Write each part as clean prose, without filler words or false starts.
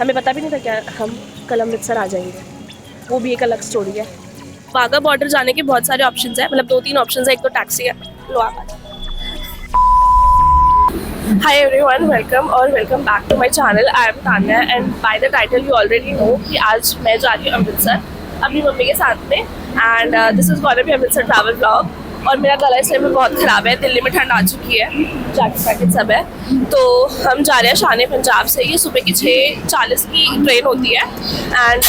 हमें पता भी नहीं था क्या हम कल अमृतसर आ जाएंगे, वो भी एक अलग स्टोरी है। वाघा बॉर्डर जाने के बहुत सारे ऑप्शंस हैं, मतलब 2-3 ऑप्शंस है। एक तो टैक्सी है, लो आप। Hi everyone, welcome back to my channel. I am Tanya and by the title you already know कि आज मैं जा रही हूँ अमृतसर अपनी मम्मी के साथ में। And this is gonna be Amritsar travel blog. और मेरा गला इस टाइम में बहुत ख़राब है, दिल्ली में ठंड आ चुकी है, जैकेट पैकेट सब है। तो हम जा रहे हैं शान पंजाब से। ये सुबह की 6:40 की ट्रेन होती है। And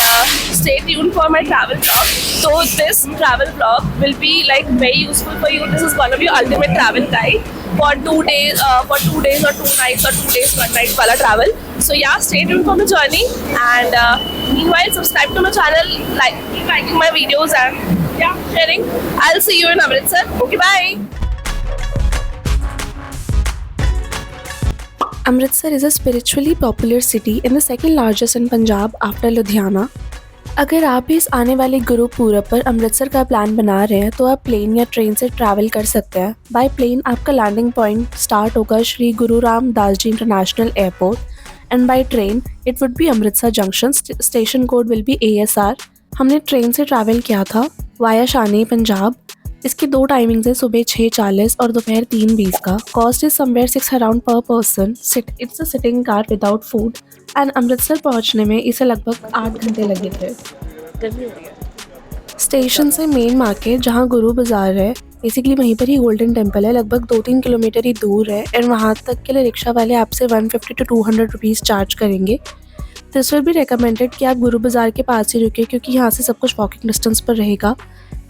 stay tuned for my travel blog. So this travel vlog will be like very useful for you. This is gonna be your ultimate travel guide for 2 days, or 2 nights or 2 days 1 night wala travel. So yeah, stay tuned for the journey. And meanwhile, subscribe to my channel, keep liking my videos and yeah, sharing. I'll see you in Amritsar. Okay, bye. Amritsar is a spiritually popular city and the second largest in Punjab after Ludhiana. अगर आप भी इस आने वाले गुरु पूरब पर अमृतसर का plan बना रहे हैं तो आप प्लेन या ट्रेन से ट्रैवल कर सकते हैं। बाय प्लेन आपका लैंडिंग पॉइंट स्टार्ट होगा Shri Guru Ramdas ji international airport and by train it would be Amritsar junction. Station code will be ASR। हमने ट्रेन से ट्रैवल किया था वाया शान पंजाब। इसकी 2 टाइमिंग्स है, सुबह 6:40 और दोपहर 3:20 का। कॉस्ट इज समवेयर 6 अराउंड पर person. It's a sitting car without food and Amritsar पहुंचने में इसे लगभग 8 घंटे लगे थे। स्टेशन से मेन मार्केट जहां गुरु बाज़ार है, बेसिकली वहीं पर ही गोल्डन टेम्पल है, लगभग 2-3 किलोमीटर ही दूर है। एंड वहाँ तक के लिए रिक्शा वाले आपसे 150 to 200 रुपीज़ चार्ज करेंगे। दिस विल बी रिकमेंडेड कि आप गुरु बाज़ार के पास ही रुके क्योंकि यहाँ से सब कुछ वॉकिंग डिस्टेंस पर रहेगा।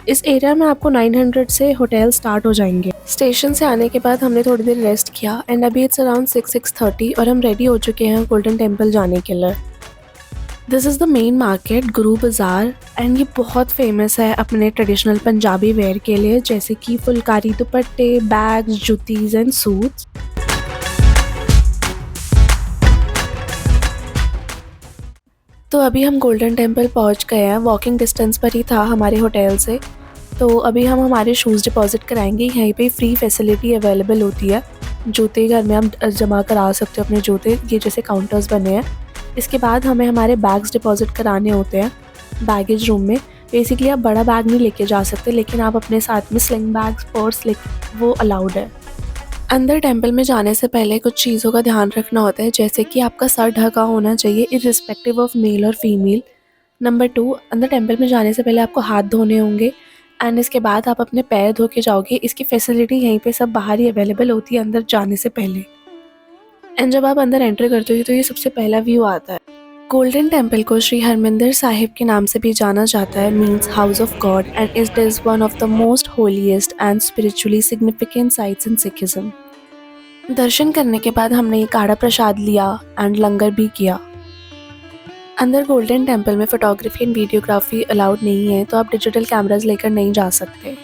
इस एरिया में आपको 900 से होटल स्टार्ट हो जाएंगे। स्टेशन से आने के बाद हमने थोड़ी देर रेस्ट किया एंड अभी इट्स अराउंड 6:30 और हम रेडी हो चुके हैं गोल्डन टेम्पल जाने के लिए। This is the main market गुरु बाज़ार एंड ये बहुत फेमस है अपने ट्रेडिशनल पंजाबी वेयर के लिए, जैसे कि फुलकारी दुपट्टे, बैग्स, जुतीज़ एंड सूट्स। तो अभी हम गोल्डन टेम्पल पहुंच गए हैं, वॉकिंग डिस्टेंस पर ही था हमारे होटल से। तो अभी हम हमारे शूज़ डिपॉजिट कराएंगे। यहीं पे फ्री फैसिलिटी अवेलेबल होती है, जूते घर में हम जमा करा सकते हो अपने जूते, ये जैसे काउंटर्स बने हैं। इसके बाद हमें हमारे बैग्स डिपॉजिट कराने होते हैं बैगेज रूम में। बेसिकली आप बड़ा बैग नहीं लेके जा सकते, लेकिन आप अपने साथ में स्लिंग बैग्स, पर्स वो अलाउड है। अंदर टेंपल में जाने से पहले कुछ चीज़ों का ध्यान रखना होता है, जैसे कि आपका सर ढका होना चाहिए इर्रिस्पेक्टिव ऑफ मेल और फीमेल। नंबर 2, अंदर टेंपल में जाने से पहले आपको हाथ धोने होंगे एंड इसके बाद आप अपने पैर धो के जाओगे। इसकी फैसिलिटी यहीं पे सब बाहर ही अवेलेबल होती है अंदर जाने से पहले। एंड जब आप अंदर एंटर करते हो तो ये सबसे पहला व्यू आता है। गोल्डन टेम्पल को श्री हरमिंदर साहिब के नाम से भी जाना जाता है, means house of God, and it is one of the most holiest and spiritually significant sites in Sikhism. दर्शन करने के बाद हमने ये काढ़ा प्रसाद लिया एंड लंगर भी किया। अंदर गोल्डन टेम्पल में फोटोग्राफी एंड वीडियोग्राफी अलाउड नहीं है, तो आप डिजिटल कैमराज लेकर नहीं जा सकते।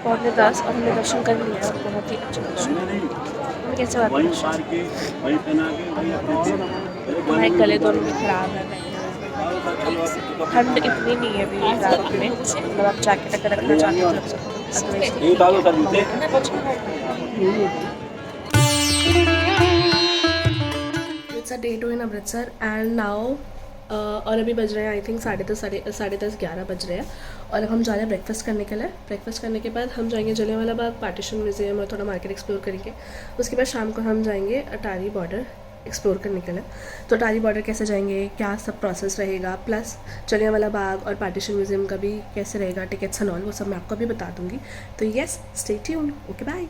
पौने 10 और हमने दर्शन कर लिया, बहुत ही अच्छा दर्शन। कैसे बात हमारे गले दोनों भी खराब है। ठंड इतनी नहीं है अभी रात में, मतलब आप जैकेट अगर रखना चाहते हो it's a day 2 in Amritsar and now और अभी बज रहे हैं आई थिंक 10:30 11 बज रहे हैं। और अब हम जा रहे हैं ब्रेकफास्ट करने के लिए। ब्रेकफास्ट करने के बाद हम जाएंगे जलियांवाला बाग, पार्टीशन म्यूजियम और थोड़ा मार्केट एक्सप्लोर करेंगे। उसके बाद शाम को हम जाएंगे अटारी बॉर्डर एक्सप्लोर करने के लिए। तो अटारी बॉर्डर कैसे जाएंगे, क्या सब प्रोसेस रहेगा, प्लस जलियांवाला बाग और पार्टीशन म्यूजियम का भी कैसे रहेगा, टिकट्स एंड ऑल, वो सब मैं आपको अभी बता दूँगी। तो yes, stay tuned. Okay, bye.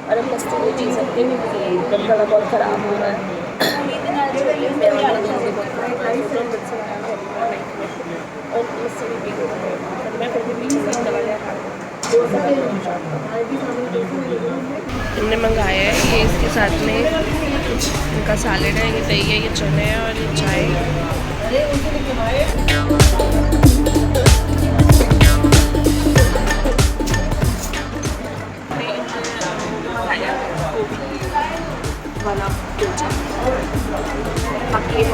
और हम लस्सी भी पी सकते हैं क्योंकि गला बहुत ख़राब हो रहा है। और लस्सी भी पी मैं फिर भी पीछे से चला गया। हमने मंगाया है ये, इसके साथ में इनका सैलेड है, ये दही है, ये चने हैं और ये चाय। वाला कुलचा, बाकी ये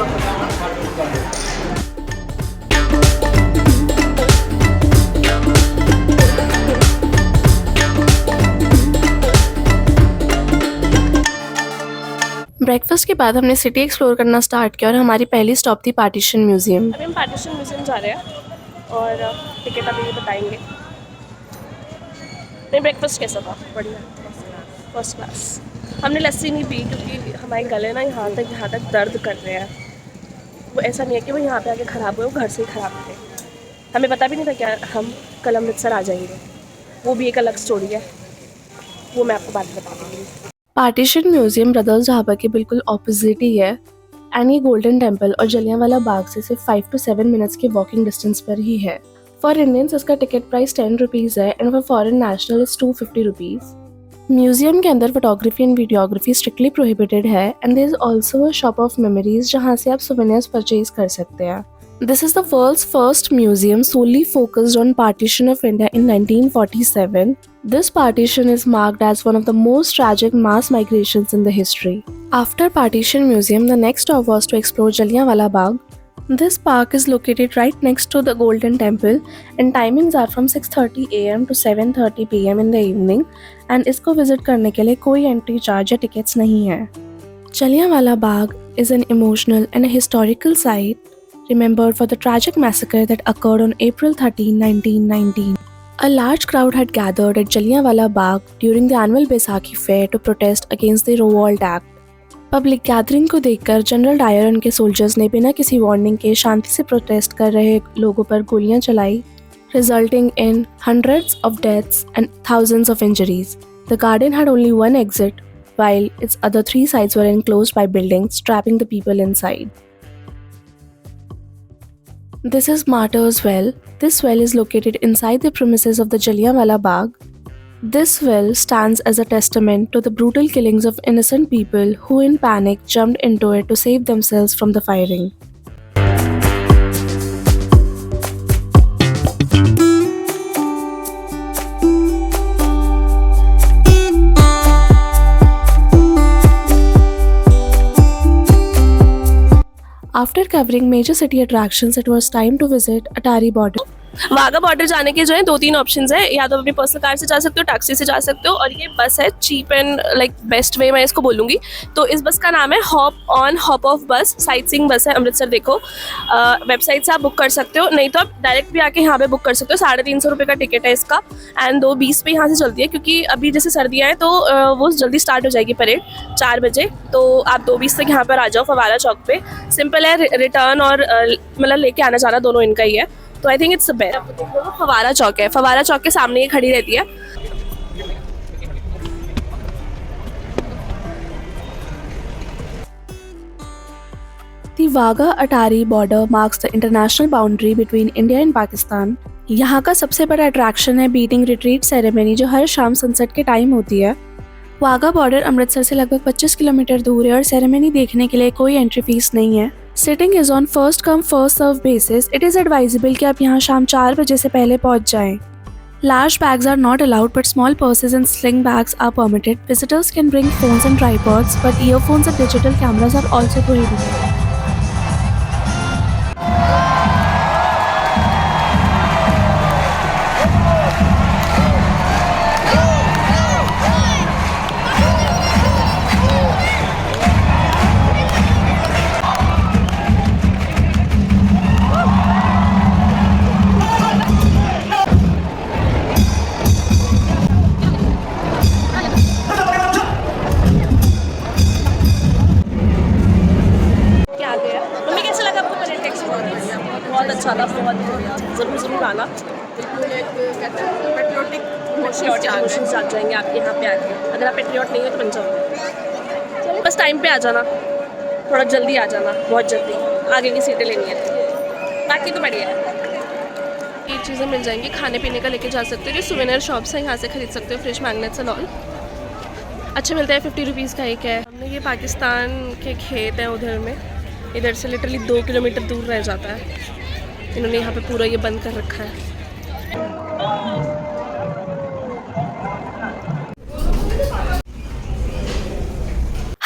ब्रेकफास्ट के बाद हमने सिटी एक्सप्लोर करना स्टार्ट किया और हमारी पहली स्टॉप थी पार्टीशन म्यूज़ियम। अभी हम पार्टीशन म्यूज़ियम जा रहे हैं और टिकट अभी बताएंगे। नहीं, ब्रेकफास्ट कैसा था? बढ़िया, फर्स्ट क्लास। हमने लस्सी नहीं पी क्योंकि हमारे गले ना यहाँ तक दर्द कर रहे हैं। वो ऐसा नहीं है कि वो यहाँ पे आके ख़राब हुए, वो घर से ही ख़राब थे। हमें पता भी नहीं था क्या हम कल अमृतसर आ जाएंगे। वो भी एक अलग स्टोरी है, वो मैं आपको बाद में बता दूँगी। पार्टीशन म्यूज़ियम ब्रदर्स ढाबा के बिल्कुल ऑपोजिट ही है एंड ये गोल्डन टेम्पल और जलियांवाला बाग से सिर्फ 5 to 7 मिनट्स के वॉकिंग डिस्टेंस पर ही है। फॉर इंडियंस इसका टिकट प्राइस 10 रुपीज़ है and for foreign national is 250 rupees. Museum के अंदर photography and videography strictly prohibited है and there is also a shop of memories जहाँ से आप सोवेनियर्स परचेज कर सकते हैं। This is the world's first museum solely focused on partition of India in 1947. This partition is marked as one of the most tragic mass migrations in the history. After Partition Museum, the next stop was to explore Jallianwala Bagh. This park is located right next to the Golden Temple and timings are from 6:30 AM to 7:30 PM in the evening and इसको visit करने के लिए कोई entry charge या tickets नहीं है। Jallianwala Bagh is an emotional and a historical site remembered for the tragic massacre that occurred on April 13, 1919. A large crowd had gathered at Jallianwala Bagh during the annual Baisakhi fair to protest against the Revolt Act. Public gathering को देखकर general Dyer और उनके soldiers ने बिना किसी warning के शांति से protest कर रहे लोगों पर गोलियां चलाई, resulting in hundreds of deaths and thousands of injuries. The garden had only one exit, while its other 3 sides were enclosed by buildings, trapping the people inside. This is Martyr's Well. This well is located inside the premises of the Jallianwala Bagh. This well stands as a testament to the brutal killings of innocent people who in panic jumped into it to save themselves from the firing. After covering major city attractions, it was time to visit Atari border. Wagah border जाने के जो है 2-3 options है, या तो अपनी personal car से जा सकते हो, टैक्सी से जा सकते हो, और ये बस है cheap and like best way मैं इसको बोलूँगी। तो इस बस का नाम है hop on hop off bus, sightseeing bus है अमृतसर। देखो वेबसाइट से आप बुक कर सकते हो, नहीं तो आप डायरेक्ट भी आके यहाँ पे बुक कर सकते हो। 350 रुपये का टिकट है इसका एंड 2:20 पे यहाँ से चलती है, क्योंकि अभी जैसे सर्दियाँ हैं तो वो जल्दी स्टार्ट हो जाएगी परेड 4 बजे। तो आप 2:20 तक यहाँ पर आ जाओ फवारा चौक पे। सिंपल है, रिटर्न और मतलब लेके आना जाना दोनों इनका ही है, तो आई थिंक इट्स बेस्ट। फवारा चौक है, फवारा चौक के सामने ये खड़ी रहती है। The Wagah-Atari border marks the international boundary between India and Pakistan. यहाँ का सबसे बड़ा अट्रैक्शन है बीटिंग रिट्रीट सेरेमनी, जो हर शाम सनसेट के टाइम होती है। वाघा बॉर्डर अमृतसर से लगभग 25 किलोमीटर दूर है और सेरेमनी देखने के लिए कोई एंट्री फीस नहीं है। Sitting is on first come first serve basis. It is advisable कि आप यहाँ शाम 4 बजे से पहले पहुँच जाएं। Large bags are not allowed, but small purses and sling bags are permitted. Visitors can bring phones and tripods, but earphones and digital cameras are also prohibited. बहुत अच्छा था, बहुत ज़रूर आना। पेट्रियोटिक इमोशंस जाग जाएंगे आपके यहाँ पे आके। अगर आप पेट्रियोट नहीं हो तो बन जाओगे। बस टाइम पे आ जाना, थोड़ा जल्दी आ जाना, बहुत जल्दी। आगे की सीटें लेनी है, बाकी तो बढ़िया है। ये चीज़ें मिल जाएंगी, खाने पीने का लेके जा सकते हो। जो सुवेनियर शॉप्स हैं यहाँ से खरीद सकते हो, फ्रेश मैग्नेट्स एंड ऑल अच्छे मिलते हैं। 50 रुपीज़ का एक है। हमने ये पाकिस्तान के खेत हैं उधर में, इधर से लिटरली 2 किलोमीटर दूर रह जाता है। इन्होंने यहाँ पे पूरा ये बंद कर रखा है।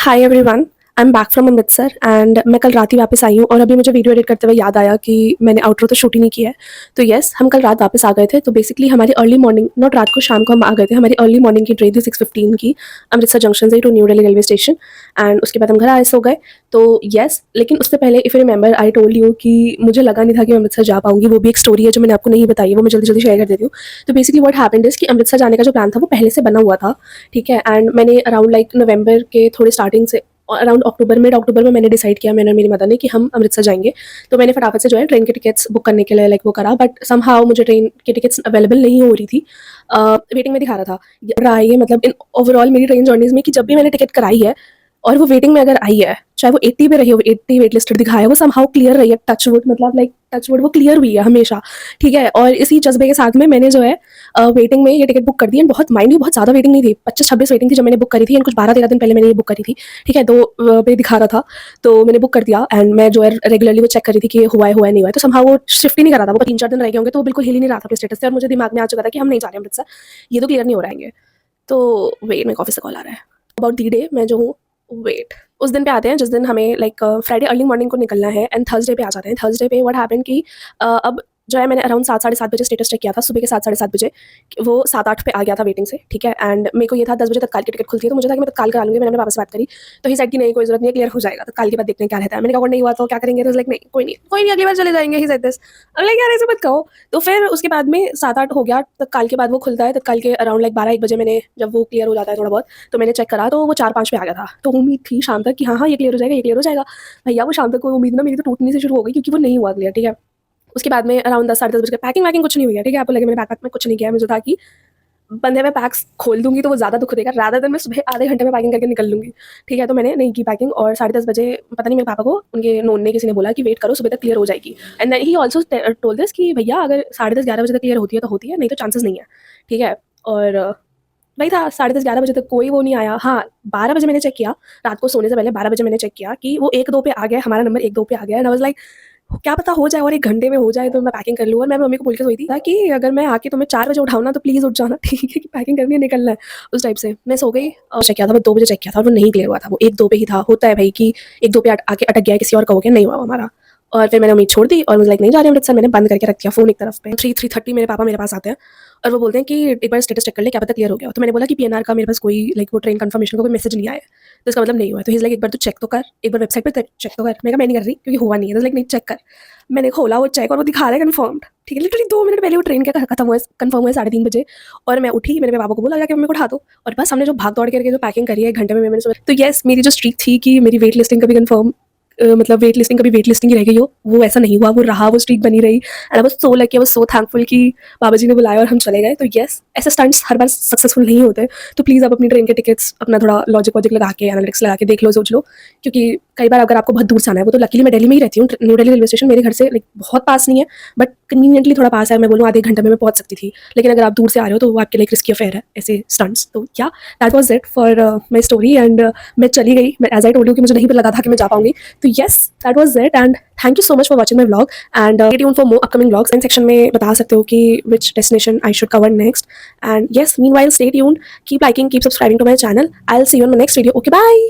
Hi everyone, I am back from Amritsar and मैं कल रात ही वापस आई हूँ और अभी मुझे वीडियो एडिट करते हुए याद आया कि मैंने आउटरो तो शूट ही नहीं किया है। तो येस, हम कल रात वापस आ गए थे। तो बेसिकली हमारी अर्ली मॉर्निंग, नॉट रात को, शाम को हम आ गए थे। हमारी अर्ली मॉर्निंग की ट्रेन थी 6:15 की, अमृतसर जंक्शन से to New Delhi railway station. And उसके बाद हम घर आए सो गए। तो येस, लेकिन उससे पहले if you remember I told you कि मुझे लगा नहीं था कि मैं अमृतसर जा पाऊंगी। वो भी एक स्टोरी है जो मैंने आपको नहीं बताई है, वो मैं जल्दी जल्दी शेयर कर देती हूँ। तो बेसिकली व्हाट हैपेंड इज कि अमृतसर जाने का जो प्लान था वो पहले से बना हुआ था, ठीक है। एंड मैंने अराउंड लाइक नवंबर के थोड़े स्टार्टिंग से अराउंड अक्टूबर, मिड अक्टूबर में मैंने डिसाइड किया, मैंने और मेरी मदर ने, कि हम अमृतसर जाएंगे। तो मैंने फटाफट से जो है ट्रेन के टिकट्स बुक करने के लिए लाइक वो करा, बट समहाउ मुझे ट्रेन की टिकट्स अवेलेबल नहीं हो रही थी। वेटिंग में दिखा रहा था। रहा है ये मतलब इन ओवरऑल मेरी ट्रेन जर्नीज में कि जब भी मैंने टिकट कराई है और वो वेटिंग में अगर आई है, चाहे वो 80 पे रही हो, 80 वेट लिस्टेड दिखाया है, वो समहाउ क्लियर रही है। टच वुड, मतलब लाइक टच वुड वो क्लियर हुई है हमेशा, ठीक है। और इसी जज्बे के साथ में मैंने जो है वेटिंग में ये टिकट बुक कर दी। एंड बहुत माइंड, बहुत ज़्यादा वेटिंग नहीं थी, 25-26 वेटिंग थी जब मैंने बुक करी थी। एंड कुछ 12-13 दिन पहले मैंने ये बुक करी थी, ठीक है। तो पे दिखा रहा था, तो मैंने बुक कर दिया। एंड मैं जो है रेगुलरली वो चेक कर रही थी कि हुआ है नहीं हुआ है। तो समहाउ वो शिफ्ट ही नहीं करा था, वो 3-4 दिन रह गए होंगे, तो वो बिल्कुल हिल ही नहीं रहा था अपने स्टेटस से। और मुझे दिमाग में आ चुका था कि हम नहीं जा रहे अमृतसर, ये तो क्लियर नहीं हो रहेंगे। तो वेट, मेरे ऑफिस से कॉल आ रहा है अबाउट दी डे। मैं जो हूँ, वेट, उस दिन पे आते हैं जिस दिन हमें लाइक फ्राइडे अर्ली मॉर्निंग को निकलना है। एंड थर्सडे पे आ जाते हैं। थर्सडे पे व्हाट हैपेंड कि अब जो है मैंने अराउंड 7-7:30 बजे स्टेटस चेक किया था, सुबह के 7-7:30 बजे। वो 7-8 पे आ गया था वेटिंग से, ठीक है। एंड मेरे को ये था 10 बजे तत्काल की टिकट खुलती है, तो मुझे था कि मैं तत्काल करा लूँगी। मैंने अपने पापा से बात करी, तो ही साइड की नहीं, कोई जरूरत नहीं है, क्लियर हो जाएगा, तत्काल के बाद देखते हैं क्या रहता है। मैंने कहा नहीं हुआ तो क्या करेंगे, तो लाइक नहीं, कोई नहीं, अगली बार चले जाएंगे। ही साइड दिस, अगले यार ऐसे मत कहो। तो फिर उसके बाद में 7-8 हो गया, तत्काल के बाद वो खुलता है। तत्काल के अराउंड लाइक 12-1 बजे मैंने, जब वो क्लियर हो जाता है थोड़ा बहुत, तो मैंने चेक करा, तो वो 4-5 पे आ गया था। तो उम्मीद थी शाम तक कि हाँ ये क्लियर हो जाएगा, ये क्लियर हो जाएगा। भैया वो शाम तक कोई उम्मीद ना मेरी तो टूटनी से शुरू हो गई, क्योंकि वो नहीं हुआ क्लियर, ठीक है। उसके बाद में अराउंड 10-10:30 बजे पैकिंग वैकिंग कुछ नहीं हुई है, ठीक है। आपको लगे मैंने बैकपैक में कुछ नहीं किया, मुझे था कि बंधे हुए पैक्स खोल दूंगी तो वो ज़्यादा दुख देगा, रादर देन मैं सुबह आधे घंटे में पैकिंग करके निकल लूँगी, ठीक है। तो मैंने नहीं की पैकिंग। और 10:30 बजे पता नहीं मेरे पापा को उनके नोन ने किसी ने बोला कि वेट करो, सुबह तक क्लियर हो जाएगी। And he also told this कि भैया अगर 10:30-11 बजे तक क्लियर होती है तो होती है, नहीं तो चांसेस नहीं है, ठीक है। और वही था, 10:30-11 बजे तक कोई वो नहीं आया। हाँ, 12 बजे मैंने चेक किया, रात को सोने से पहले 12 बजे मैंने चेक किया कि वो 1-2 पे आ गया, हमारा नंबर 1-2 पे आ गया। एंड आई वाज लाइक क्या पता हो जाए और 1 घंटे में हो जाए तो मैं पैकिंग कर लूँ। और मैं मम्मी को बोल के सोई थी कि अगर मैं आके तुम्हें 4 बजे उठाऊँ ना तो प्लीज़ उठ जाना, ठीक है, कि पैकिंग करनी है, निकलना है। उस टाइप से मैं सो गई और चेक किया था, वो 2 बजे चेक किया था और वो नहीं क्लियर हुआ था। वो 1-2 पे ही था। होता है भाई कि 1-2 पे आके अटक गया, किसी और का हो गया, नहीं हुआ हमारा। और फिर मैंने उम्मीद छोड़ दी और मुझे लाइक नहीं जा रही अमृतसर, मैंने बंद करके रख दिया फ़ोन एक तरफ पे। 3-3:30 मेरे पापा मेरे पास आते हैं और वो बोलते हैं कि एक बार स्टेटस चेक कर ले, क्या पता क्लियर हो गया हो। तो मैंने बोला कि पीएनआर का मेरे पास कोई लाइक वो ट्रेन कंफर्मेशन का कोई मैसेज नहीं आया, तो इसका मतलब नहीं हुआ है। तो ही लाइक एक बार तू चेक तो कर, एक बार वेबसाइट पे चेक तो कर। मैं कहा मैं नहीं कर रही क्योंकि हुआ नहीं है। तो लाइक नहीं, चेक कर। मैंने खोला वो चेक और वो दिखा रहा है कन्फर्म्ड, ठीक है। लिटरली 2 मिनट पहले वो ट्रेन का खत्म हुआ, कंफर्म हुआ 3:30 बजे। और मैं उठी, मैंने पापा को बोला कि मम्मी को उठा दो। और बस हमने जो भाग दौड़ करके जो पैकिंग करी है 1 घंटे में मैंने सुबह। तो येस, मेरी जो स्ट्रीक थी कि मेरी वेट लिस्टिंग कभी कंफर्म, मतलब वेट लिस्टिंग कभी वेट लिस्टिंग ही रह गई हो, वो ऐसा नहीं हुआ, वो रहा, वो स्ट्रीक बनी रही। And I was so lucky, I was so thankful कि बाबा जी ने बुलाया और हम चले गए। तो येस, ऐसे स्टंट्स हर बार सक्सेसफुल नहीं होते। तो प्लीज़ आप अपनी ट्रेन के टिकट्स अपना थोड़ा लॉजिक वॉजिक लगा के, एनालिटिक्स लगा के देख लो, सोच लो। क्योंकि कई बार अगर आपको बहुत दूर से आना है, वो तो लकीली मैं दिल्ली में ही रहती हूँ, न्यू दिल्ली रेलवे स्टेशन मेरे घर से लाइक बहुत पास नहीं है, बट कन्वीनियंटली थोड़ा पास है। मैं बोलूँ आधे घंटे में मैं पहुँच सकती थी, लेकिन अगर आप दूर से आ रहे हो तो वो आपके लिए रिस्की अफेयर है ऐसे स्टंट्स। तो या that was it for my story. And मैं चली गई, मैं एज आई टोल्ड यू कि मुझे नहीं लगा था कि मैं जा पाऊंगी। तो yes, that was it. And thank you so much for watching my vlog. And stay tuned for more upcoming vlogs. इन सेक्शन में बता सकते हो कि which destination I should cover next. And yes, meanwhile stay tuned, keep liking, keep subscribing to my channel. I will see you in my next video. Okay, bye.